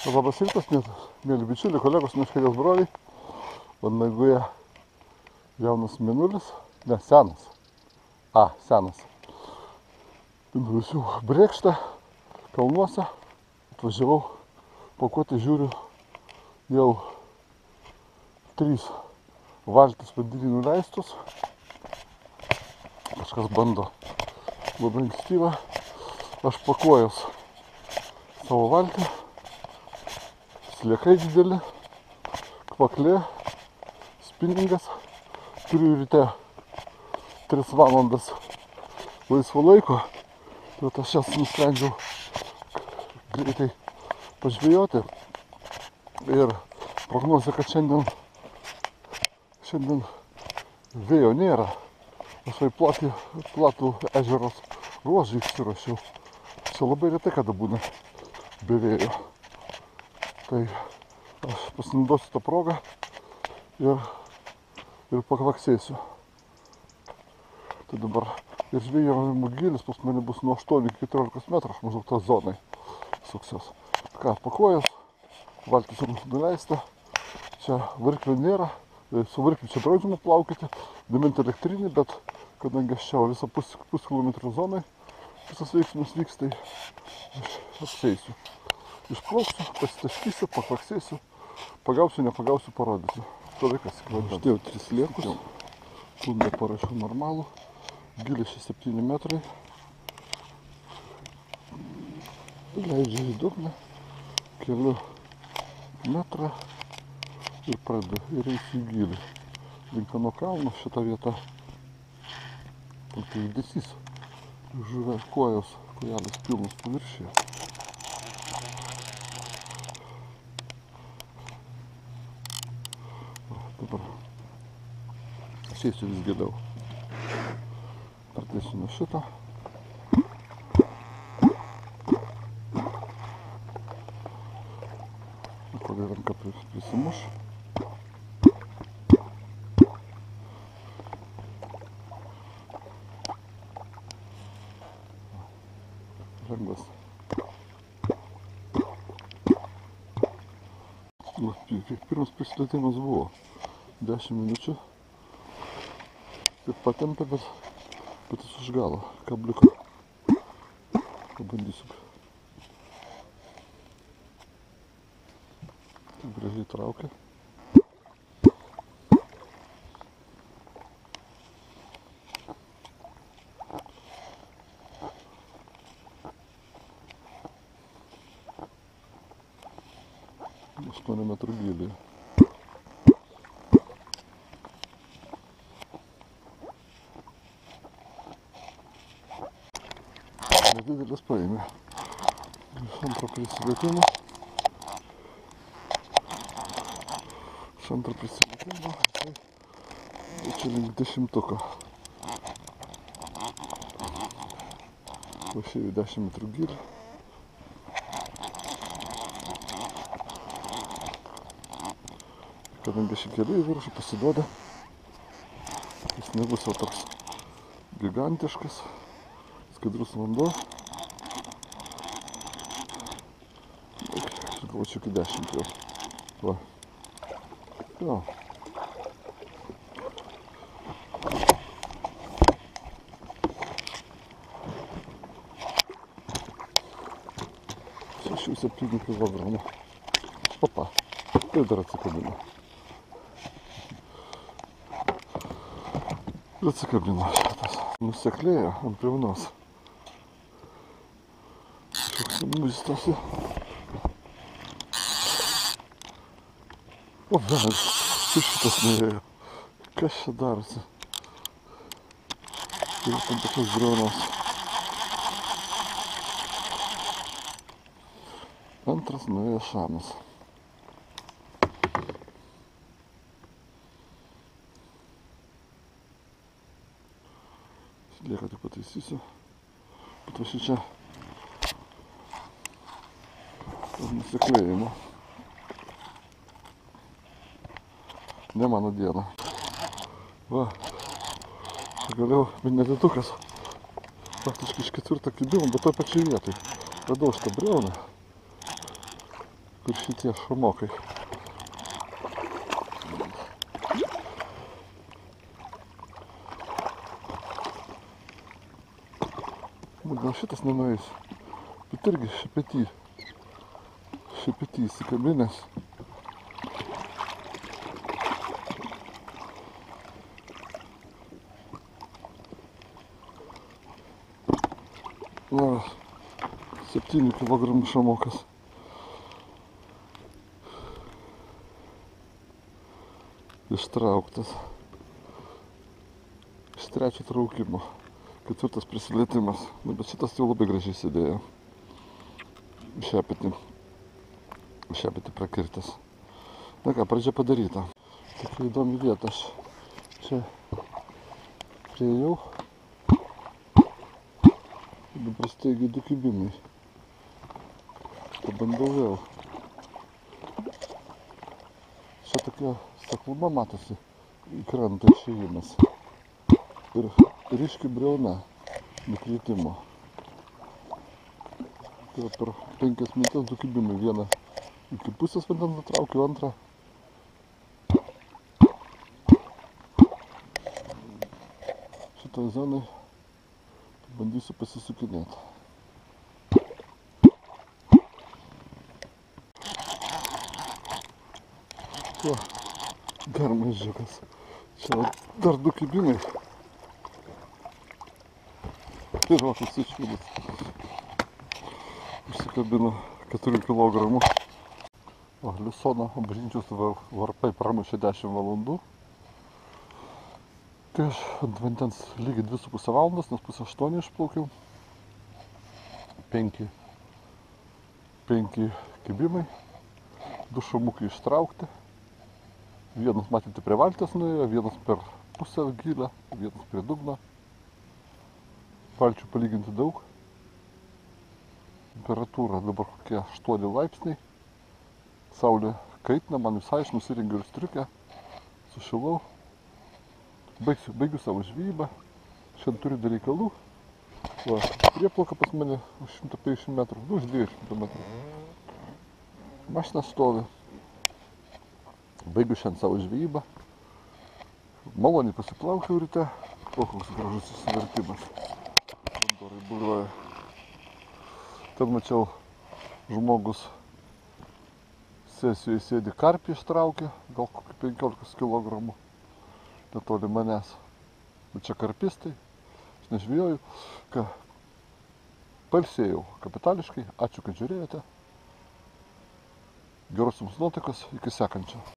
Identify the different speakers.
Speaker 1: Labas rytas, mėly bičiuliai, kolegos, meškerės broliai. Vanagoje jaunas mėnulis, ne, senas. Senas. Mėnulis jau brėkšta, kalnuose. Atvažiavau, pakuotį žiūriu, jau 3 valtis vandenį nuleistus. Kažkas bando labai ankstyvą. Aš pakuojas savo valtį. Sliekai dideli, kvaklė, spinningas. Turiu ryte 3 valandas laisvo laiko. Bet aš jas nusprendžiau greitai pažvejoti. Ir prognozė, kad šiandien vėjo nėra. Aš platų ežeros ruožą išsirašiau. Čia labai retai kada būna be vėjo. Tai aš pasinaudosiu tą progą ir pakvaksėsiu. Tai dabar ir žvejojimo gylis pas mane bus nuo 8 iki 14 metrų, aš maždaug tą zonai suksios. Ką, pakuojas, valtis nuleista, čia variklio nėra, su varikliu čia draudžiama plaukyti, gaminti elektrinį, bet kadangi aš čia visą puskilometro zonai, visas veiksmas vyks, tai aš apseisiu. Išplauksiu, pasitaškysiu, pakvaksėsiu, pagausiu, nepagausiu, parodysiu. Tada kas, uždėjau 3 sliekus, tūndą parašiau normalų, gilis 7 metrai. Leidžiu į dugną, keliu metrą ir pradedu ir eisiu į gilį. Link nuo kalno šitą vietą, tai judesys, žuvė kojelės pilnas paviršyje. Dabar aš eisiu vis giliau. Pradėsiu nuo šito. Kol ranka prisimuš. Lengvas. Pirmas prisilietimas buvo 10 minučių. Taip patempė, bet jis už galo kabliuką. Pabandysiu. Taip gražiai traukia. Aštuonių metrų gylyje. Nedidelis paėmė. Iš antro prisilietimo. Tai čia link 10-tuko. Vašėjau 10 metrų gylį. Kadangi šį keliu į viršų pasiduoda, jis nebus jau toks gigantiškas, skaidrus vanduo. Gal čia iki 10 jau. Va. Jo. Šešių 7 kilogramų. Opa. Tai dar atsikabino. Atsikabino šitas. Nuseklėjo ant briaunos. Šiek muistosi. O, velnias, šitas nuėjo. Kas čia darosi? Ir tam tokios briaunos. Antras nuėjo šamas. Lieka tik pataisysiu. Bet va čia nusiklėjimo. Ne mano diena. Va. Pagaliau nedidukas. Praktiškai iš 4 kibimo, bet toj pačioj vietoj. Radau šitą briauną. kur šitie šamokai. Gal šitas nenueis, bet irgi šepetį įsikabinęs. Na, 7 kg šamokas. Ištrauktas. Iš 3 traukimo. 4 prisilietimas. Nu, bet šitas jau labai gražiai sėdėjo. Šepetį prakirtas. Na ką, pradžia padaryta. Tokia įdomi vieta. Aš čia priėjau. Dabar staigiai 2 kibimai. Pabandau vėl. Čia tokia sekluma matosi. Į krantą išėjimas. Ir ryški briauna nukritimo. Tai per 5 minutės 2 kibimai. Vieną iki pusės vandens nutraukiu, antrą šitoj zonai bandysiu pasisukinėti. Čia dar mažiukas. Čia dar 2 kibimai. Ir va, koks išvydas. Užsikabino 4 kg. O, Lisono bažnyčios varpai pramušė 10 valandų. Tai aš ant vandens lygiai 2,5 valandos, nes pusę 8 išplaukiau. 5 kibimai. 2 šamukai ištraukti. Vienas, matėte, prie valties nuėjo, vienas per pusę gylę, vienas prie dugno. Valčių palyginti daug. Temperatūra dabar kokie 8 laipsniai. Saulė kaitina, man visai, aš nusirengiu ir striukę. Sušilau. Baigiu savo žvejybą. Šiandien turiu dar reikalų. Va, prieplauka pas mane už 150 metrų, už 200 metrų. Mašina stovi. Baigiu šiandien savo žvejybą. Maloniai pasiplaukiau ryte. O, koks gražus įsivertimas. Vandorai bulvoja. Ten mačiau, žmogus sesijoje sėdi, karpį ištraukė, gal kokį 15 kg. Netoli manęs. Bet čia karpistai. Aš nežvėjoju. Pailsėjau kapitališkai. Ačiū, kad žiūrėjote. Geros jums nuotaikos. Iki sekančio.